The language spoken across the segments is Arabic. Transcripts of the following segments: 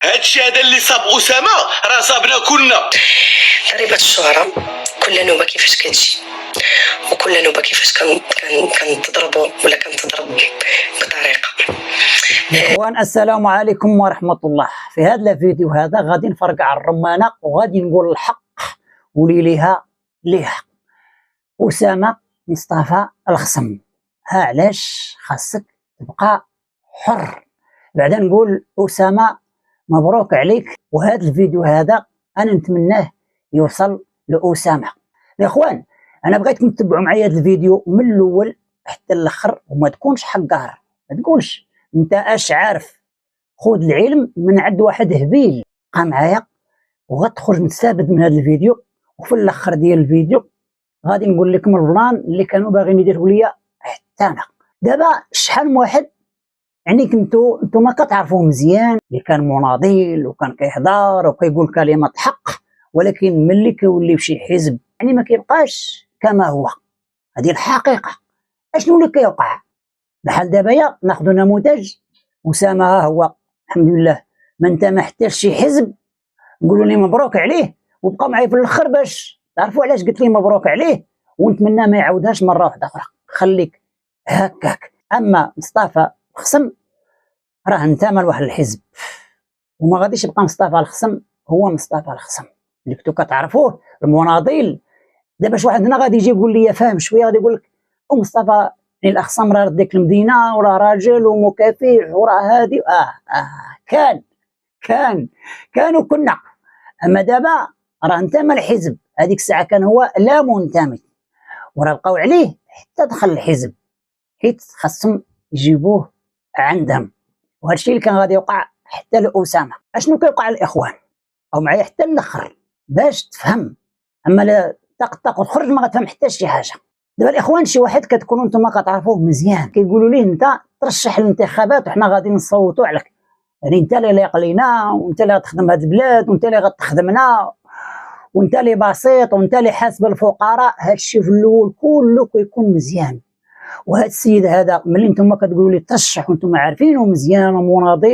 هادشي هذا اللي صاب اسامه راه صابنا كلنا. ضريبة الشهرة كل نوبة كيفاش كتجي، وكل نوبة كيفاش كنتضربوا ولا كنتضرب بطريقة. اخوان السلام عليكم ورحمه الله. في هذا الفيديو هذا غادي نفرقع الرمانه وغادي نقول الحق ولي ليها حق. اسامه مصطفى الخصم، ها علاش خاصك تبقى حر. بعدا نقول اسامه مبروك عليك، وهذا الفيديو هذا انا نتمناه يوصل لاسامه. الاخوان انا بغيتكم تتبعوا معايا هذا الفيديو من الاول حتى الاخر وما تكونش حقار، ما تقولش انت اش عارف. خذ العلم من عند واحد هبيل. بقى معايا وغتخرج مستفاد من هذا الفيديو، وفي الاخر ديال الفيديو غادي نقول لكم البلان اللي كانوا باغيين يديروا ليا حتى انا. دابا شحال من واحد يعني كنتو ما كتعرفوه مزيان، اللي كان مناضل وكان كيهضر وكيقول كلمات حق، ولكن ملي كيولي بشي حزب يعني ما كيبقاش كما هو. هذه الحقيقه. اشنو اللي كيوقع؟ بحال دابا ناخذ نموذج اسامه، ها هو الحمد لله ما انتمى حتى لشي حزب، نقولوا لي مبروك عليه. وبقى معايا في الاخر باش تعرفوا علاش قلت لي مبروك عليه، ونتمنى ما يعاودهاش مره واحده اخرى. خليك هكاك. اما مصطفى الخصم راه انتمى لواحد الحزب، وما غاديش يبقى مصطفى الخصم هو مصطفى الخصم اللي كنتو كتعرفوه المناضل. دابا شي واحد هنا غادي يجي يقول لي فاهم شويه، غادي يقول لك مصطفى الاخصم راه ديك المدينه وراه راجل ومكافح وراه هادي. كانوا كنا. اما دابا راه انتمى الحزب، هذيك الساعه كان هو لا منتمي، وراه بقاو عليه حتى دخل الحزب، حيت خاصهم يجيبوه عندهم. وهذا الشيء اللي كان غادي يوقع حتى لاسامه. اشنو كيوقع الاخوان؟ او معايا حتى الاخر باش تفهم. اما لا طق وتخرج ما غتفهم حتى شي حاجه. دابا الاخوان شي واحد كتكونوا نتوما كتعرفوه مزيان، كيقولوا ليه انت ترشح للانتخابات وحنا غادي نصوتوا عليك، يعني انت اللي لايق لينا، وانت اللي غتخدم هذه البلاد، وانت اللي غتخدمنا، وانت اللي بسيط، وانت اللي حاسب الفقراء. هذا الشيء في الاول كله كيكون مزيان. وهذا السيد هذا ملي نتوما كتقولوا لي ترشح وانتم عارفينه مزيان ومناضل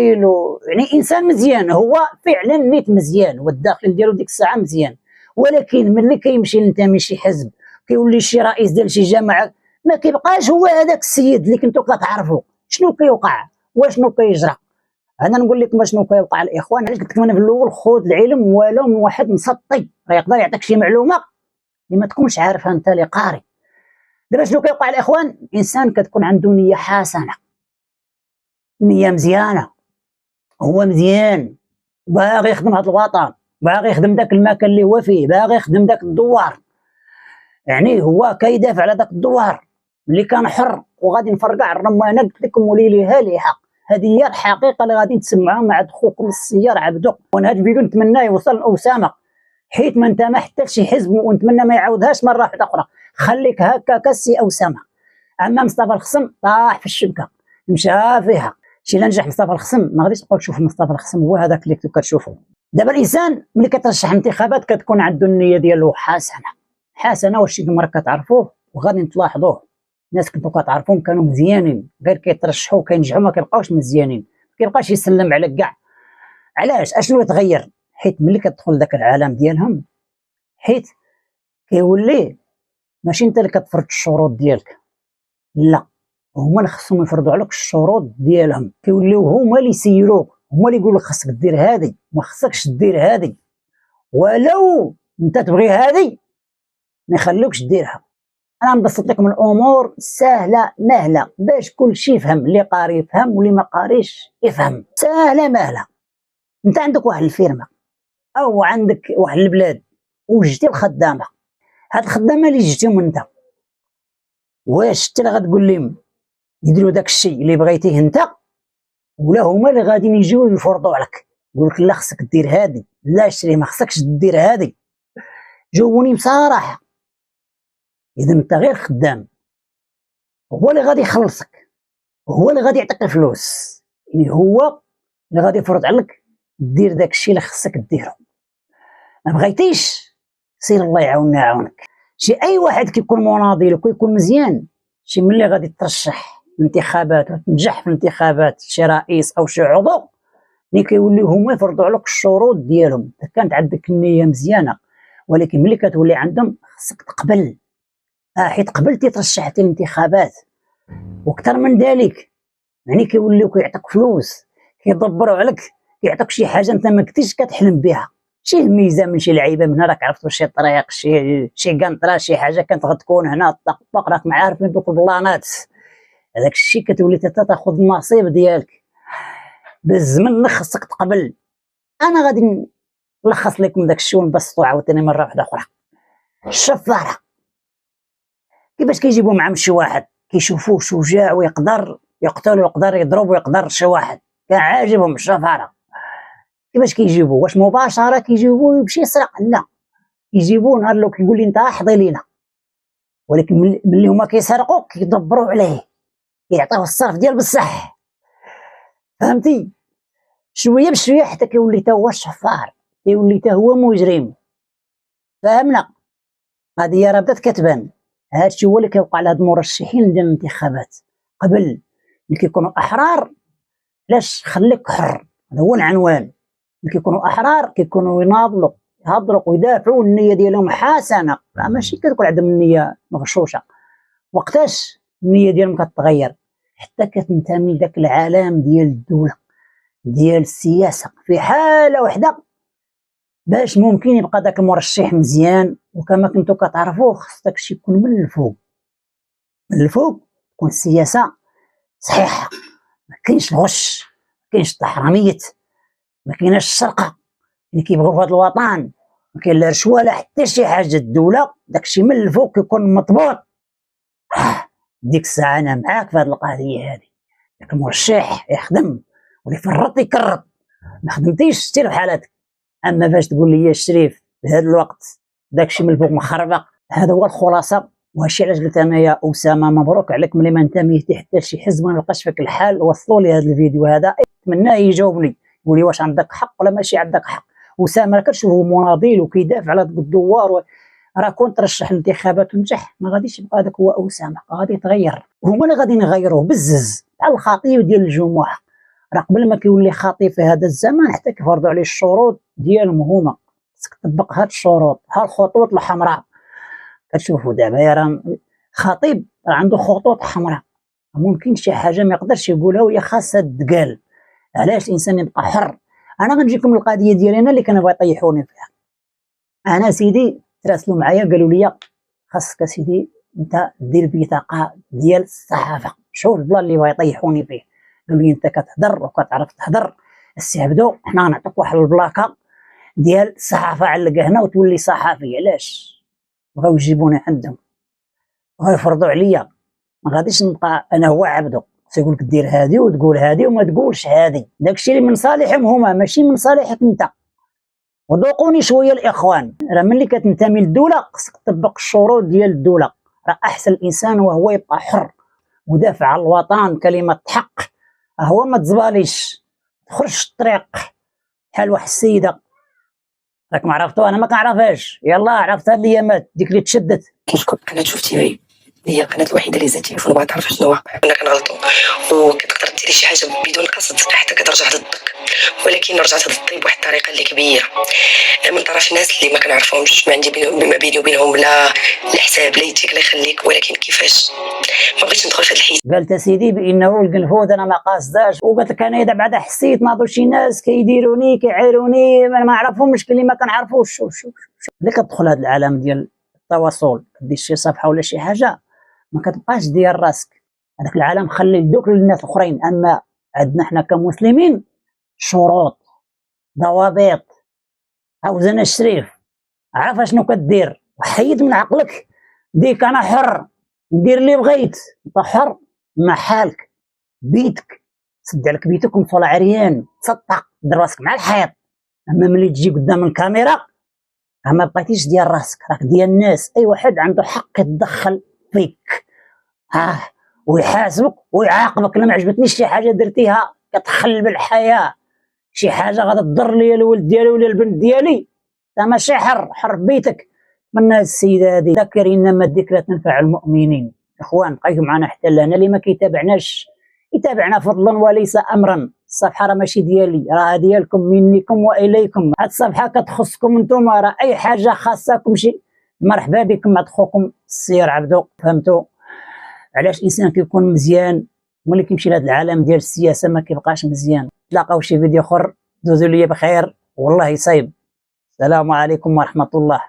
يعني انسان مزيان، هو فعلا نيت مزيان والداخل ديالو ديك الساعه مزيان، ولكن ملي كيمشي ينتمي شي حزب كيولي شي رئيس ديال شي جماعه ما كيبقاش هو هذاك السيد اللي كنتو كتعرفوا. شنو كيوقع وشنو كيجرى؟ انا نقول لكم شنو كيوقع الاخوان. علاش قلت لكم انا في الاول خذ العلم ولو من واحد مسطي راه يقدر يعطيك شي معلومه اللي ما تكونش عارفها انت اللي قاري. دابا شنو كيوقع الاخوان؟ انسان كتكون عنده نيه حسنه، نيه مزيانه، هو مزيان باغي يخدم هذا الوطن، باغي يخدم داك المكان اللي هو فيه، باغي يخدم داك الدوار، يعني هو كيدافع على داك الدوار اللي كان حر. وغادي نفرقع الرمانه قلت لكم ولي ليها حق. هذه هي الحقيقه اللي غادي تسمعوها مع خوكم السيار عبدو. وانا هذا الفيديو نتمنى يوصل لاسامه، حيت ما انتمى حتى لشي حزب، ونتمنى ما يعاودهاش مره واحده اخرى. خليك هكاك السي اسامه. اما مصطفى الخصم طاح في الشبكه، مشى فيها. شي لا نجح مصطفى الخصم ما غاديش تبقاو تشوفوا مصطفى الخصم هو هذاك اللي كنتو كتشوفوا. دابا الانسان ملي كترشح انتخابات كتكون عنده النيه ديالو حسنه، والشي اللي مرة كتعرفوه وغادي تلاحظوه. الناس كنتو كتعرفوهم كانوا مزيانين، غير كيترشحوا كينجحوا ما كيبقاوش مزيانين، ما كيبقاش يسلم على كاع. علاش؟ اشنو يتغير؟ حيت ملي كتدخل داك العالم ديالهم، حيت كيولي ماشي انت اللي كتفرض الشروط ديالك، لا هما اللي خصهم يفرضوا عليك الشروط ديالهم. كيوليو هما اللي يسيروك، هما اللي يقولوا خصك دير هذه ما خصكش دير هذه، ولو انت تبغي هذه ما يخلوكش ديرها. انا نبسط لكم الامور سهله مهله باش كل شيء يفهم، اللي قاري يفهم واللي ما قاريش يفهم. سهله مهله. انت عندك واحد الفيرما او عندك واحد البلاد وجدتي الخدامه، هاد الخدامه اللي جبتيهم انت، واش انت اللي غتقول لهم يديروا داك الشيء اللي بغيتيه انت، ولا هما اللي غاديين يجيو يفرضوا عليك يقول لك لا خصك دير هذه، لا شري ما خصكش دير هذه؟ جاوبوني بصراحه. اذا انت غير خدام، هو اللي غادي يخلصك، هو اللي غادي يعطيك الفلوس، يعني هو اللي غادي يفرض عليك دير داك الشيء اللي خصك ديرو. ما بغيتيش سير الله يعاوننا يعاونك. شي اي واحد كيكون مناضل وكيكون مزيان، شي ملي غادي ترشح الانتخابات وتنجح في الانتخابات شي رئيس او شي عضو، ملي كيوليو هما يفرضوا عليك الشروط ديالهم. كانت عندك النيه مزيانه، ولكن ملي كتولي عندهم خصك تقبل. حيت قبلتي ترشحتي الانتخابات. واكثر من ذلك يعني كيوليو كيعطيك فلوس، كيدبروا عليك، كيعطيك شي حاجه انت ما كنتيش كتحلم بها، شي الميزه من شي لعيبه من هنا، راك عرفتوا شي طريق، شي قنطره، شي حاجه كانت غتكون هنا طقطق، راك عارفين دوك البلانات. هذاك الشيء كتولي تاخذ النصيب ديالك. بالزمن خصك تقبل. انا غادي نلخص لكم داك الشيء ونبسطو عاوتاني مره واحده اخرى. الشفاره كيفاش كيجيبوا معهم شي واحد كيشوفوه شجاع ويقدر يقتل ويقدر يضرب ويقدر شي واحد كان عاجبهم الشفاره، كيفاش كيجيبوه؟ واش مباشره كيجيبوه يمشي يسرق؟ لا، يجيبوه نهار لو كيقول لي انت احضي لينا، ولكن ملي هما كيسرقوا كيدبروا عليه، كيعطيوه الصرف ديال بصح، فهمتي؟ شويه بشويه حتى كيولي تا هو الشفار، كيولي تا هو مجرم. فهمنا؟ هذه راه بدات كتبان. هادشي هو اللي كيوقع لهاد المرشحين ديال الانتخابات. قبل ملي كيكونوا احرار، علاش خليك حر، هذا هو العنوان. ملي كيكونوا احرار كيكونوا يناضلوا يهضروا ويدافعوا، النيه ديالهم حسنه، راه ماشي كتكون عندهم النيه مغشوشه. وقتاش النيه ديالهم كتغير؟ حتى كتنتمي لذاك العالم ديال الدوله ديال السياسه. في حاله واحده باش ممكن يبقى داك المرشح مزيان، وكما كنتو كتعرفوا خص داكشي يكون من الفوق، من الفوق تكون السياسه صحيحه، ما كاينش الغش، ما كاينش التحرميت، ما كايناش السرقه اللي كيبغيو في هذا الوطن، ما كاين لا رشوه لا حتى شي حاجه. الدوله داكشي من الفوق كيكون مضبوط. ديك الساعه انا معاك في هذه القضيه هذه. داك المرشح يخدم واللي فرط يكرط، ما خدمتيش سير بحالاتك. اما باش تقول لي يا الشريف في هذا الوقت داكشي من الفوق مخربق، هذا هو الخلاصه. وهادشي علاش قلت انا يا اسامه مبروك عليك ملي ما انتميتي حتى لشي حزب ما نلقاش فيك الحال. وصلوا لي هذا الفيديو هذا، نتمناه يجاوبني يقول لي واش عندك حق ولا ماشي عندك حق. اسامه راه كتشوفه مناضل وكيدافع على الدوار، راه كون ترشح الانتخابات ونجح ما غاديش يبقى هذاك هو اسامه، غادي يتغير. هما اللي غادي يغيروه بالزز بحال الخطيب ديال الجمعه. راه قبل ما كيولي خطيب في هذا الزمان حتى كيفرضوا عليه الشروط ديالهم هما، خصك تطبق هاد الشروط، ها الخطوط الحمراء. كتشوفوا دابا راه خطيب راه عنده خطوط حمراء، ممكن شي حاجه ما يقدرش يقولها وهي خاصها تقال. علاش الانسان يبقى حر؟ انا غنجيكم القضيه ديالي انا اللي كانوا يطيحوني فيها. انا سيدي تراسلوا معايا قالوا لي خاصك سيدي انت دير بطاقه ديال الصحافه. شوف البلان اللي بغا يطيحوني فيه، قالوا لي انت كتهضر وكتعرف تهضر، السي عبدو حنا غنعطيك واحد البلاكه ديال الصحافه علقها هنا وتولي صحافي. علاش؟ بغاو يجيبوني عندهم، بغاو يفرضوا عليا، ما غاديش نبقى انا هو عبدو. تيقول لك دير هادي وتقول هادي وما تقولش هادي، داكشي اللي من صالحهم هما ماشي من صالحك انت. وذوقوني شويه الاخوان، راه ملي كتنتمي للدوله خصك تطبق الشروط ديال الدوله. راه احسن الانسان وهو يبقى حر ودافع على الوطن كلمه حق، هو ما تزباليش تخرج الطريق بحال واحد السيده راك ما عرفتو، انا ما كنعرفهاش، يلا عرفتها الايامات ديك اللي تشدت. قناة شوف تي في هي القناة الوحيدة اللي زادت تليفون وبغيت تعرف شنو هو. كنا كنغلطوا وكتقدر ديري شي حاجة بدون قصد حتى كترجع ضدك، ولكن رجعت ضدي بواحد الطريقة اللي كبيرة من طرف الناس اللي ما كنعرفهمش، ما عندي ما بيني وبينهم لا حساب لا يديك لا يخليك، ولكن كيفاش ما بغيتش ندخل في هذا الحيز. قالت سيدي بانه القنفوذ انا ما قاصداش، وقالت لك انا اذا بعد حسيت ناضوا شي ناس كيديروني كيعايروني ما نعرفهمش اللي ما كنعرفوش. شوف ملي كتدخل هذا العالم ديال التواصل كدير شي صفحه ولا شي حاجه ما كتبقاش ديال راسك، هذاك العالم خلي دوك للناس الاخرين. اما عندنا حنا كمسلمين شروط ضوابط. عاوزنا الشريف عارف شنو كدير، وحيد من عقلك ديك انا حر ندير اللي بغيت، انت حر مع حالك بيتك، سد عليك بيتك ومطلع عريان تصدق دير راسك مع الحيط. اما ملي تجي قدام الكاميرا ما بقيتيش ديال راسك، راك ديال الناس. اي واحد عنده حق يتدخل فيك ويحاسبك ويعاقبك. لما عجبتنيش شي حاجه درتيها كتخل بالحياه، شي حاجه غادا تضر ليا الولد ديالي ولا البنت ديالي، انت ماشي حر بيتك. من هذه السيده هذه ذكر انما الذكرى تنفع المؤمنين. اخوان بقيتوا معنا حتى لهنا، اللي ما كيتابعناش يتابعنا فضلا وليس امرا. الصفحه راه ماشي ديالي، راه ديالكم منكم واليكم. هاد الصفحه كتخصكم نتوما، راه اي حاجه خاصكم شي مرحبا بكم مع خوكم السير عبدو. فهمتوا علاش الانسان كيكون مزيان ملي كيمشي لهاد العالم ديال السياسه ما كيبقاش مزيان؟ تلاقاو شي فيديو اخر، دوزوا ليا بخير والله صايب. السلام عليكم ورحمه الله.